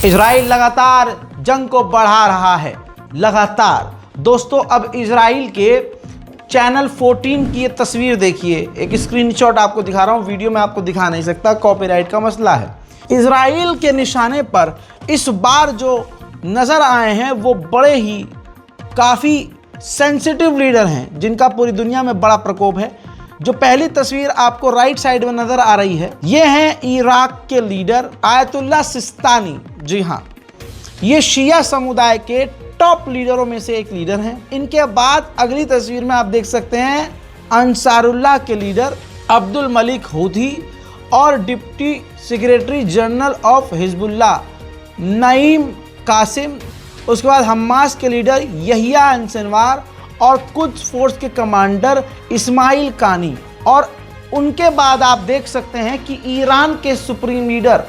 Israel लगातार जंग को बढ़ा रहा है, लगातार। दोस्तों, अब इजराइल के चैनल 14 की ये तस्वीर देखिए, एक स्क्रीनशॉट आपको दिखा रहा हूँ, वीडियो में आपको दिखा नहीं सकता, कॉपीराइट का मसला है। इजराइल के निशाने पर इस बार जो नज़र आए हैं वो बड़े ही काफ़ी सेंसिटिव लीडर हैं, जिनका पूरी दुनिया में बड़ा प्रकोप है। जो पहली तस्वीर आपको राइट साइड में नज़र आ रही है, ये हैं इराक के लीडर आयतुल्ला सिस्तानी। जी हाँ, ये शिया समुदाय के टॉप लीडरों में से एक लीडर हैं। इनके बाद अगली तस्वीर में आप देख सकते हैं अंसारुल्लाह के लीडर अब्दुल मलिक हूथी और deputy secretary general of Hezbollah Naim Qassem. उसके बाद हमास के लीडर यहिया सिनवार और कुछ फोर्स के कमांडर इस्माइल कानी। और उनके बाद आप देख सकते हैं कि ईरान के supreme leader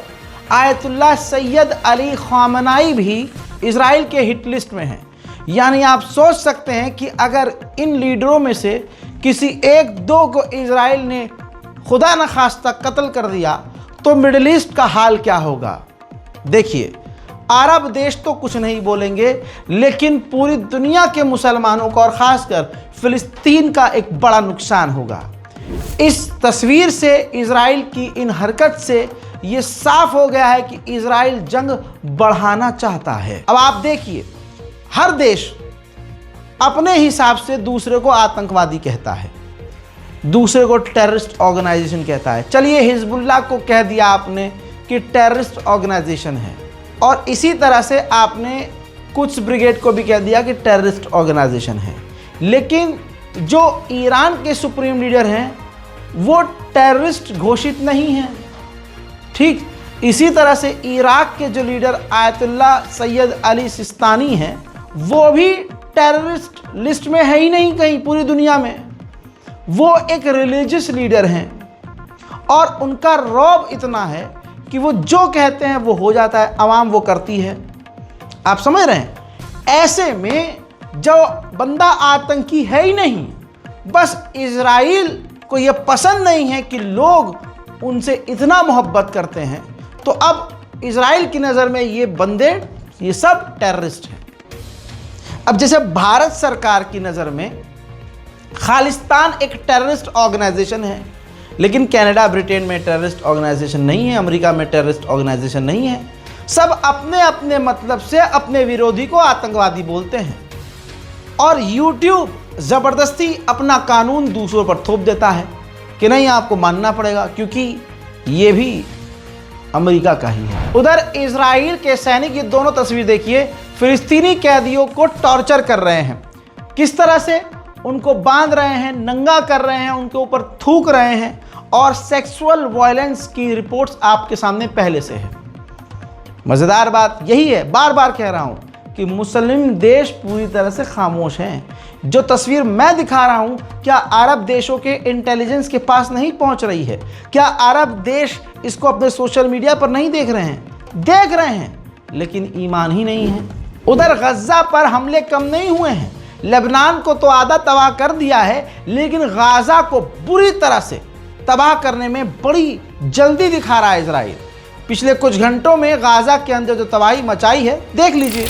Ayatollah Syed Ali Khamenei भी इजराइल के हिट लिस्ट में हैं। यानी आप सोच सकते हैं कि अगर इन लीडरों में से किसी एक दो को इजराइल ने खुदा न खास्ता कत्ल कर दिया तो मिडिल ईस्ट का हाल क्या होगा। देखिए, अरब देश तो कुछ नहीं बोलेंगे, लेकिन पूरी दुनिया के मुसलमानों को और ख़ासकर फ़िलिस्तीन का एक बड़ा नुकसान होगा। इस तस्वीर से, इजराइल की इन हरकत से ये साफ हो गया है कि इजराइल जंग बढ़ाना चाहता है। अब आप देखिए, हर देश अपने हिसाब से दूसरे को आतंकवादी कहता है, दूसरे को टेररिस्ट ऑर्गेनाइजेशन कहता है। चलिए, हिजबुल्लाह को कह दिया आपने कि टेररिस्ट ऑर्गेनाइजेशन है, और इसी तरह से आपने कुछ ब्रिगेड को भी कह दिया कि टेररिस्ट ऑर्गेनाइजेशन है। लेकिन जो ईरान के सुप्रीम लीडर हैं वो टेररिस्ट घोषित नहीं हैं। ठीक इसी तरह से इराक के जो leader ayatollah Syed Ali Sistani हैं वो भी टेररिस्ट लिस्ट में है ही नहीं कहीं पूरी दुनिया में। वो एक रिलीजियस लीडर हैं और उनका रौब इतना है कि वो जो कहते हैं वो हो जाता है, आवाम वो करती है। आप समझ रहे हैं? ऐसे में जो बंदा आतंकी है ही नहीं, बस इजराइल को ये पसंद नहीं है कि लोग उनसे इतना मोहब्बत करते हैं, तो अब इजराइल की नज़र में ये बंदे, ये सब टेररिस्ट हैं। अब जैसे भारत सरकार की नज़र में खालिस्तान एक टेररिस्ट ऑर्गेनाइजेशन है, लेकिन कनाडा ब्रिटेन में टेररिस्ट ऑर्गेनाइजेशन नहीं है, अमेरिका में टेररिस्ट ऑर्गेनाइजेशन नहीं है। सब अपने अपने मतलब से अपने विरोधी को आतंकवादी बोलते हैं, और यूट्यूब ज़बरदस्ती अपना कानून दूसरों पर थोप देता है कि नहीं, आपको मानना पड़ेगा क्योंकि ये भी अमेरिका का ही है। उधर इजराइल के सैनिक, ये दोनों तस्वीर देखिए, फिलिस्तीनी कैदियों को टॉर्चर कर रहे हैं। किस तरह से उनको बांध रहे हैं, नंगा कर रहे हैं, उनके ऊपर थूक रहे हैं, और सेक्सुअल वायलेंस की रिपोर्ट्स आपके सामने पहले से है। मज़ेदार बात यही है, बार बार कह रहा हूँ कि मुस्लिम देश पूरी तरह से खामोश हैं। जो तस्वीर मैं दिखा रहा हूँ, क्या अरब देशों के इंटेलिजेंस के पास नहीं पहुँच रही है? क्या अरब देश इसको अपने सोशल मीडिया पर नहीं देख रहे हैं? देख रहे हैं, लेकिन ईमान ही नहीं है। उधर गज़ा पर हमले कम नहीं हुए हैं, लेबनान को तो आधा तबाह कर दिया है, लेकिन गाज़ा को बुरी तरह से तबाह करने में बड़ी जल्दी दिखा रहा है इजराइल। पिछले कुछ घंटों में गाज़ा के अंदर जो तबाही मचाई है, देख लीजिए।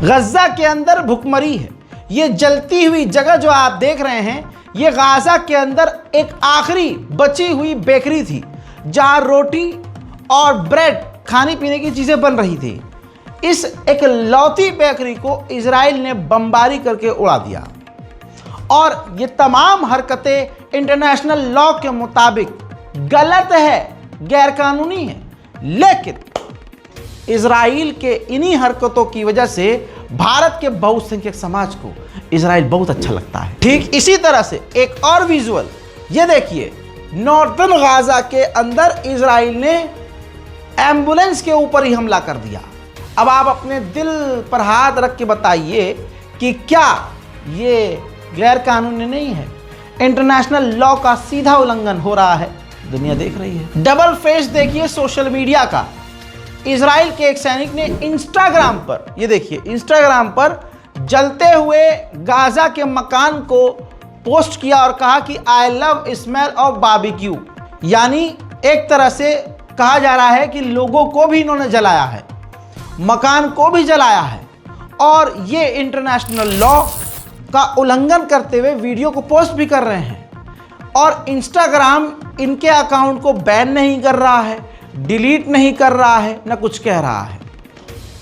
गज्जा के अंदर भुखमरी है। ये जलती हुई जगह जो आप देख रहे हैं, ये गाजा के अंदर एक आखिरी बची हुई बेकरी थी जहां रोटी और ब्रेड, खाने पीने की चीज़ें बन रही थी। इस एक लौती बेकरी को इजराइल ने बमबारी करके उड़ा दिया और ये तमाम हरकतें इंटरनेशनल लॉ के मुताबिक गलत है, गैरकानूनी है। लेकिन इजराइल के इन्हीं हरकतों की वजह से भारत के बहुसंख्यक समाज को इजराइल बहुत अच्छा लगता है। ठीक इसी तरह से एक और विजुअल ये देखिए, नॉर्दर्न गाजा के अंदर इजराइल ने एम्बुलेंस के ऊपर ही हमला कर दिया। अब आप अपने दिल पर हाथ रख के बताइए कि क्या ये गैर कानूनी नहीं है? इंटरनेशनल लॉ का सीधा उल्लंघन हो रहा है, दुनिया देख रही है। डबल फेस देखिए सोशल मीडिया का। इजराइल के एक सैनिक ने इंस्टाग्राम पर, ये देखिए इंस्टाग्राम पर जलते हुए गाजा के मकान को पोस्ट किया और कहा कि I love smell of barbecue. यानी एक तरह से कहा जा रहा है कि लोगों को भी इन्होंने जलाया है, मकान को भी जलाया है और ये इंटरनेशनल लॉ का उल्लंघन करते हुए वीडियो को पोस्ट भी कर रहे हैं। और इंस्टाग्राम इनके अकाउंट को बैन नहीं कर रहा है, डिलीट नहीं कर रहा है, ना कुछ कह रहा है।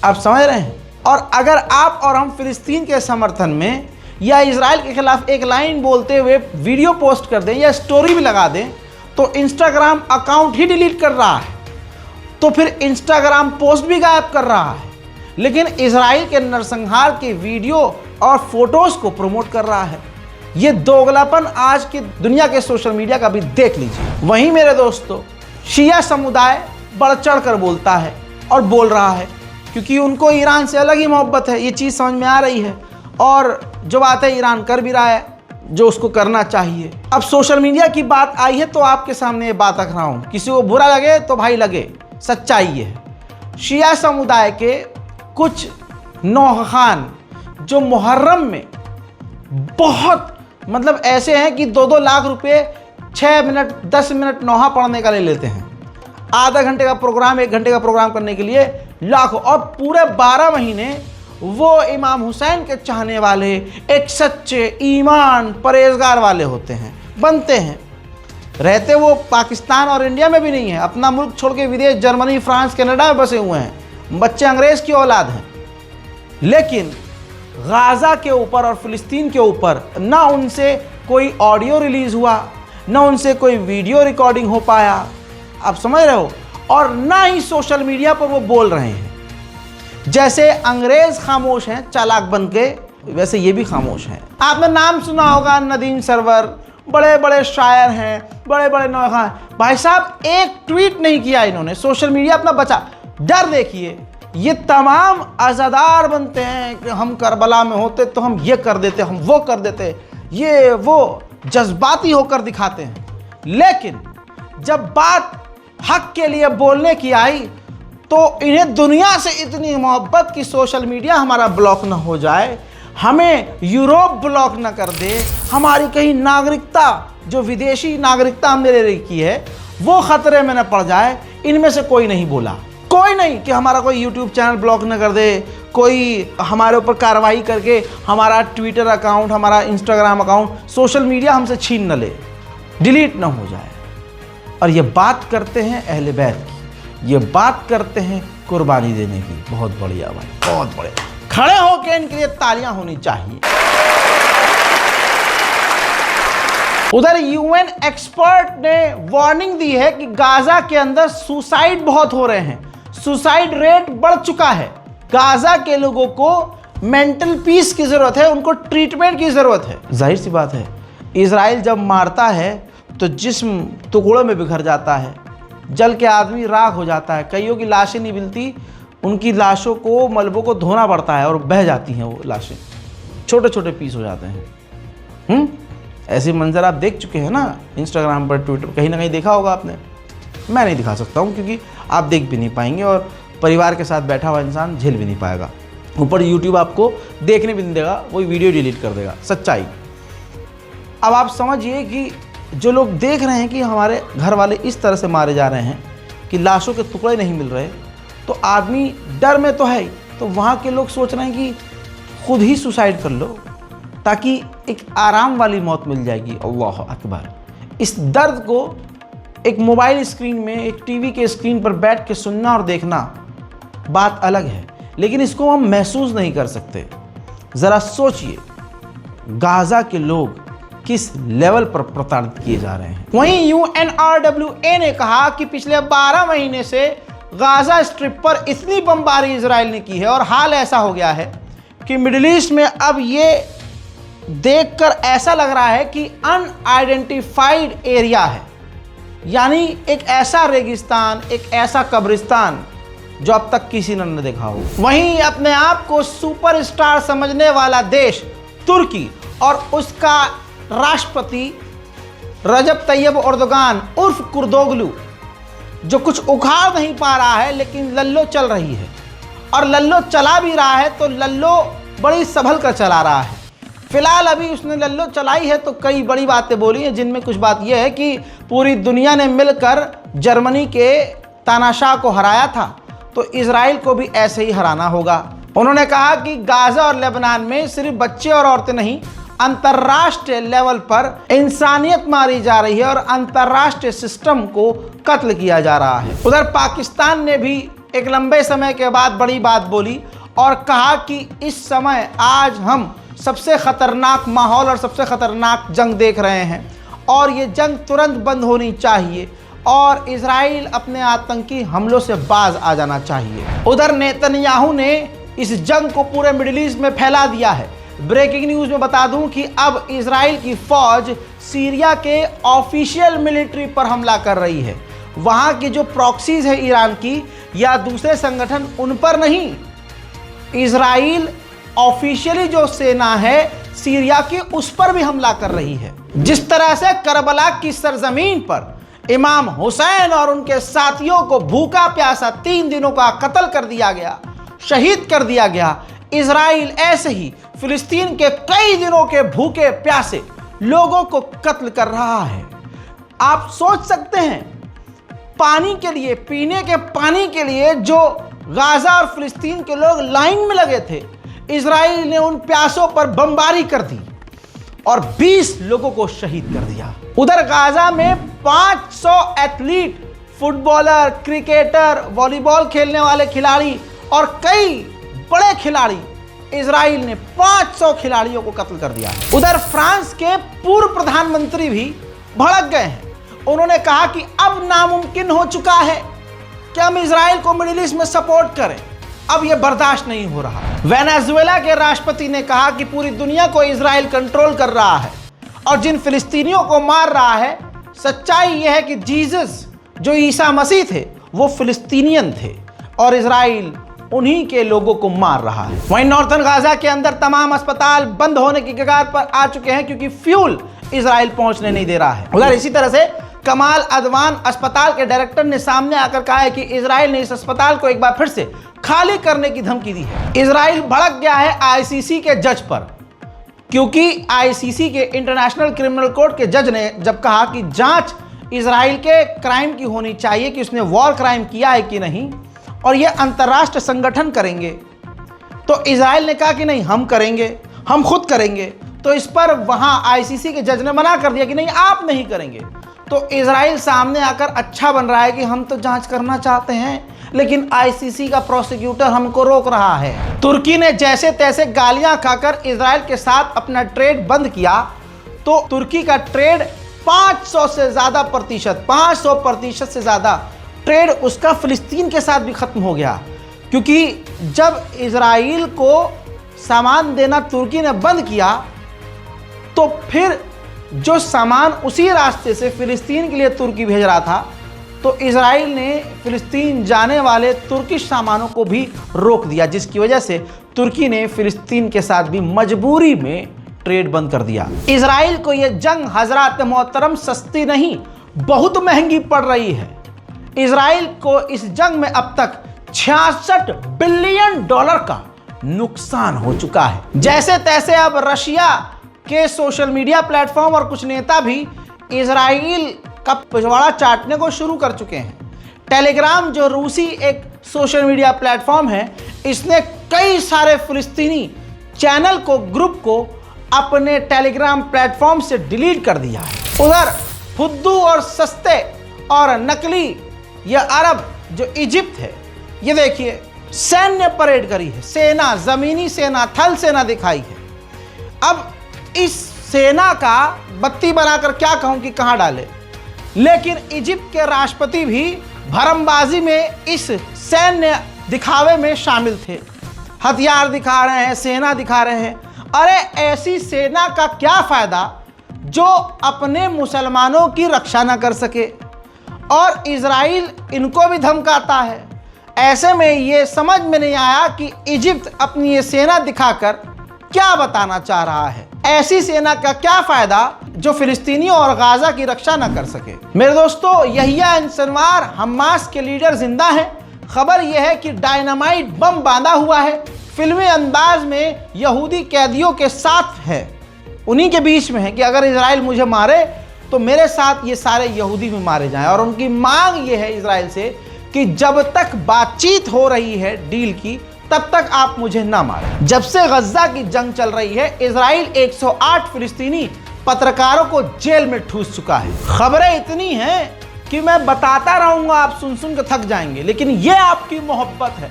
आप समझ रहे हैं? और अगर आप और हम फिलिस्तीन के समर्थन में या इजराइल के खिलाफ एक लाइन बोलते हुए वीडियो पोस्ट कर दें या स्टोरी भी लगा दें तो इंस्टाग्राम अकाउंट ही डिलीट कर रहा है, तो फिर इंस्टाग्राम पोस्ट भी गायब कर रहा है, लेकिन इजराइल के नरसंहार के वीडियो और फोटोज़ को प्रमोट कर रहा है। ये दोगलापन आज की दुनिया के सोशल मीडिया का भी देख लीजिए। वहीं मेरे दोस्तों, शिया समुदाय बढ़ चढ़ कर बोलता है और बोल रहा है, क्योंकि उनको ईरान से अलग ही मोहब्बत है। ये चीज़ समझ में आ रही है और जो बात है ईरान कर भी रहा है जो उसको करना चाहिए। अब सोशल मीडिया की बात आई है तो आपके सामने ये बात रख रहा हूँ, किसी को बुरा लगे तो भाई लगे, सच्चाई ये है। शिया समुदाय के कुछ नौखान जो मुहर्रम में बहुत मतलब ऐसे हैं कि 2-2 लाख रुपए 6 मिनट 10 मिनट नौहा पढ़ने का ले लेते हैं। आधा घंटे का प्रोग्राम, 1 घंटे का प्रोग्राम करने के लिए लाखों, और पूरे 12 महीने वो इमाम हुसैन के चाहने वाले एक सच्चे ईमान परहेजगार वाले होते हैं, बनते हैं। रहते वो पाकिस्तान और इंडिया में भी नहीं है, अपना मुल्क छोड़ के विदेश जर्मनी, फ्रांस, कनाडा में बसे हुए हैं, बच्चे अंग्रेज़ की औलाद हैं। लेकिन गाज़ा के ऊपर और फ़िलिस्तीन के ऊपर ना उनसे कोई ऑडियो रिलीज़ हुआ, ना उनसे कोई वीडियो रिकॉर्डिंग हो पाया, आप समझ रहे हो, और ना ही सोशल मीडिया पर वो बोल रहे हैं। जैसे अंग्रेज़ खामोश हैं चालाक बन के, वैसे ये भी खामोश हैं। आपने नाम सुना होगा नदीम सरवर, बड़े बड़े शायर हैं, बड़े बड़े नौखान। भाई साहब एक ट्वीट नहीं किया इन्होंने, सोशल मीडिया अपना बचा। डर देखिए, ये तमाम अज़ादार बनते हैं कि हम करबला में होते तो हम ये कर देते, हम वो कर देते, ये वो जज्बाती होकर दिखाते हैं। लेकिन जब बात हक के लिए बोलने की आई तो इन्हें दुनिया से इतनी मोहब्बत कि सोशल मीडिया हमारा ब्लॉक ना हो जाए, हमें यूरोप ब्लॉक ना कर दे, हमारी कहीं नागरिकता जो विदेशी नागरिकता हमने ले रखी है वो ख़तरे में न पड़ जाए। इनमें से कोई नहीं बोला, कोई नहीं कि हमारा कोई यूट्यूब चैनल ब्लॉक न कर दे, कोई हमारे ऊपर कार्रवाई करके हमारा ट्विटर अकाउंट, हमारा इंस्टाग्राम अकाउंट, सोशल मीडिया हमसे छीन न ले, डिलीट ना हो जाए। और ये बात करते हैं अहले बैत की, ये बात करते हैं कुर्बानी देने की। बहुत बढ़िया भाई, बहुत बढ़िया। खड़े होकर इनके लिए तालियां होनी चाहिए। उधर यूएन एक्सपर्ट ने वार्निंग दी है कि गाजा के अंदर सुसाइड बहुत हो रहे हैं, सुसाइड रेट बढ़ चुका है। गाजा के लोगों को मेंटल पीस की जरूरत है, उनको ट्रीटमेंट की जरूरत है। जाहिर सी बात है, इजराइल जब मारता है तो जिस्म टुकड़ों में बिखर जाता है, जल के आदमी राख हो जाता है, कईयों की लाशें नहीं मिलती, उनकी लाशों को, मलबों को धोना पड़ता है और बह जाती हैं वो लाशें, छोटे छोटे पीस हो जाते हैं। ऐसे मंजर आप देख चुके हैं ना इंस्टाग्राम पर, ट्विटर, कहीं ना कहीं देखा होगा आपने। मैं नहीं दिखा सकता हूँ क्योंकि आप देख भी नहीं पाएंगे और परिवार के साथ बैठा हुआ इंसान झेल भी नहीं पाएगा। ऊपर यूट्यूब आपको देखने भी नहीं देगा, वही वीडियो डिलीट कर देगा। सच्चाई। अब आप समझिए कि जो लोग देख रहे हैं कि हमारे घर वाले इस तरह से मारे जा रहे हैं कि लाशों के टुकड़े नहीं मिल रहे, तो आदमी डर में तो है ही, तो वहाँ के लोग सोच रहे हैं कि खुद ही सुसाइड कर लो ताकि एक आराम वाली मौत मिल जाएगी। अल्लाह अकबर। इस दर्द को एक मोबाइल स्क्रीन में, एक टीवी के स्क्रीन पर बैठ के सुनना और देखना बात अलग है, लेकिन इसको हम महसूस नहीं कर सकते। ज़रा सोचिए गाज़ा के लोग किस लेवल पर प्रताड़ित किए जा रहे हैं। वहीं UNRWA ने कहा कि पिछले 12 महीने से गाज़ा स्ट्रिप पर इतनी बमबारी इजराइल ने की है और हाल ऐसा हो गया है कि मिडिल ईस्ट में अब ये देखकर ऐसा लग रहा है कि अनआइडेंटिफाइड एरिया है, यानी एक ऐसा रेगिस्तान, एक ऐसा कब्रिस्तान जो अब तक किसी ने देखा हो। वहीं अपने आप को सुपरस्टार समझने वाला देश तुर्की और उसका राष्ट्रपति रजब तैयब एर्दोगान उर्फ कुर्दोगलू, जो कुछ उखाड़ नहीं पा रहा है लेकिन लल्लो चल रही है, और लल्लो चला भी रहा है तो लल्लो बड़ी संभल कर चला रहा है। फिलहाल अभी उसने लल्लो चलाई है तो कई बड़ी बातें बोली हैं, जिनमें कुछ बात यह है कि पूरी दुनिया ने मिलकर जर्मनी के तानाशाह को हराया था, तो इजराइल को भी ऐसे ही हराना होगा। उन्होंने कहा कि गाज़ा और लेबनान में सिर्फ बच्चे और औरतें नहीं, अंतर्राष्ट्रीय लेवल पर इंसानियत मारी जा रही है और अंतर्राष्ट्रीय सिस्टम को कत्ल किया जा रहा है। उधर पाकिस्तान ने भी एक लंबे समय के बाद बड़ी बात बोली और कहा कि इस समय आज हम सबसे खतरनाक माहौल और सबसे खतरनाक जंग देख रहे हैं और ये जंग तुरंत बंद होनी चाहिए और इजराइल अपने आतंकी हमलों से बाज आ जाना चाहिए। उधर नेतन्याहू ने इस जंग को पूरे मिडिल ईस्ट में फैला दिया है। ब्रेकिंग न्यूज़ में बता दूं कि अब इजराइल की फौज सीरिया के ऑफिशियल मिलिट्री पर हमला कर रही है। वहां की जो प्रॉक्सीज है ईरान की या दूसरे संगठन, उन पर नहीं, इजराइल ऑफिशियली जो सेना है सीरिया की उस पर भी हमला कर रही है। जिस तरह से करबला की सरजमीन पर इमाम हुसैन और उनके साथियों को भूखा प्यासा 3 दिनों का कत्ल कर दिया गया, शहीद कर दिया गया, इजराइल ऐसे ही फिलिस्तीन के कई दिनों के भूखे प्यासे लोगों को कत्ल कर रहा है। आप सोच सकते हैं, पानी के लिए, पीने के पानी के लिए जो गाज़ा और फिलिस्तीन के लोग लाइन में लगे थे, इजराइल ने उन प्यासों पर बमबारी कर दी और 20 लोगों को शहीद कर दिया। उधर गाज़ा में 500 एथलीट, फुटबॉलर, क्रिकेटर, वॉलीबॉल खेलने वाले खिलाड़ी और कई बड़े खिलाड़ी, इजराइल ने 500 खिलाड़ियों को कत्ल कर दिया। उधर फ्रांस के पूर्व प्रधानमंत्री भी भड़क गए हैं। उन्होंने कहा कि अब नामुमकिन हो चुका है कि हम इजराइल को मिडिल ईस्ट में सपोर्ट करें, अब यह बर्दाश्त नहीं हो रहा। वेनेजुएला के राष्ट्रपति ने कहा कि पूरी दुनिया को इजराइल कंट्रोल कर रहा है और जिन फिलिस्तीनियों को मार रहा है, सच्चाई यह है कि जीसस जो ईसा मसीह थे वो फिलिस्तीनियन थे और इजराइल उन्हीं के लोगों को मार रहा है। वहीं नॉर्थन गाज़ा के अंदर तमाम अस्पताल बंद होने की कगार पर आ चुके हैं क्योंकि फ्यूल इजराइल पहुंचने नहीं दे रहा है। उधर इसी तरह से कमाल अदवान अस्पताल के डायरेक्टर ने सामने आकर कहा है कि इजराइल ने इस अस्पताल को एक बार फिर से खाली करने की धमकी दी है। इजराइल भड़क गया है आईसीसी के जज पर, क्योंकि आईसीसी के इंटरनेशनल क्रिमिनल कोर्ट के जज ने जब कहा कि जांच इजराइल के क्राइम की होनी चाहिए कि उसने वॉर क्राइम किया है कि नहीं, और यह अंतर्राष्ट्रीय संगठन करेंगे, तो इजराइल ने कहा कि नहीं, हम करेंगे, हम खुद करेंगे। तो इस पर वहां आईसीसी के जज ने मना कर दिया कि नहीं, आप नहीं करेंगे। तो इजराइल सामने आकर अच्छा बन रहा है कि हम तो जांच करना चाहते हैं, लेकिन आईसीसी का प्रोसिक्यूटर हमको रोक रहा है। तुर्की ने जैसे तैसे गालियां खाकर इजराइल के साथ अपना ट्रेड बंद किया, तो तुर्की का ट्रेड 500 से ज़्यादा प्रतिशत, 500% से ज़्यादा ट्रेड उसका फिलिस्तीन के साथ भी ख़त्म हो गया, क्योंकि जब इजराइल को सामान देना तुर्की ने बंद किया, तो फिर जो सामान उसी रास्ते से फिलिस्तीन के लिए तुर्की भेज रहा था, तो इजराइल ने फिलिस्तीन जाने वाले तुर्किश सामानों को भी रोक दिया, जिसकी वजह से तुर्की ने फिलिस्तीन के साथ भी मजबूरी में ट्रेड बंद कर दिया। इजराइल को यह जंग हजरात मोहतरम सस्ती नहीं, बहुत महंगी पड़ रही है। इजराइल को इस जंग में अब तक $66 बिलियन का नुकसान हो चुका है। जैसे तैसे अब रशिया के सोशल मीडिया प्लेटफॉर्म और कुछ नेता भी इजराइल का पिछवाड़ा चाटने को शुरू कर चुके हैं। टेलीग्राम जो रूसी एक सोशल मीडिया प्लेटफॉर्म है, इसने कई सारे फिलिस्तीनी चैनल को, ग्रुप को अपने टेलीग्राम प्लेटफॉर्म से डिलीट कर दिया है। उधर फुद्दू और सस्ते और नकली यह अरब जो इजिप्ट है, ये देखिए सैन्य परेड करी है, सेना, जमीनी सेना, थल सेना दिखाई है। अब इस सेना का बत्ती बनाकर क्या कहूं कि कहां डाले, लेकिन इजिप्ट के राष्ट्रपति भी भरमबाजी में इस सैन्य दिखावे में शामिल थे। हथियार दिखा रहे हैं, सेना दिखा रहे हैं। अरे ऐसी सेना का क्या फायदा जो अपने मुसलमानों की रक्षा न कर सके, और इजराइल इनको भी धमकाता है। ऐसे में ये समझ में नहीं आया कि इजिप्ट अपनी ये सेना दिखाकर क्या बताना चाह रहा है। ऐसी सेना का क्या फायदा जो फिलिस्तीनियों और गाजा की रक्षा न कर सके। मेरे दोस्तों, यहिया सिनवार हमास के लीडर जिंदा हैं। खबर यह है कि डायनामाइट बम बांधा हुआ है, फिल्मी अंदाज में यहूदी कैदियों के साथ है, उन्हीं के बीच में है कि अगर इजराइल मुझे मारे तो मेरे साथ ये सारे यहूदी भी मारे जाएं। और उनकी मांग ये है इजराइल से कि जब तक बातचीत हो रही है डील की, तब तक आप मुझे ना मारें। जब से गज्जा की जंग चल रही है, इजराइल 108 फिलिस्तीनी पत्रकारों को जेल में ठूस चुका है। खबरें इतनी हैं कि मैं बताता रहूंगा, आप सुन सुन के थक जाएंगे, लेकिन ये आपकी मोहब्बत है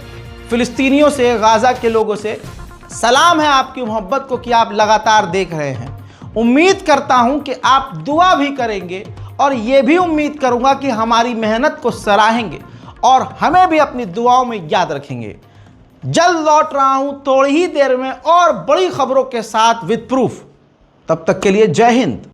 फिलिस्तीनियों से, गाजा के लोगों से। सलाम है आपकी मोहब्बत को कि आप लगातार देख रहे हैं। उम्मीद करता हूं कि आप दुआ भी करेंगे, और ये भी उम्मीद करूंगा कि हमारी मेहनत को सराहेंगे और हमें भी अपनी दुआओं में याद रखेंगे। जल्द लौट रहा हूं थोड़ी ही देर में और बड़ी खबरों के साथ विद प्रूफ। तब तक के लिए जय हिंद।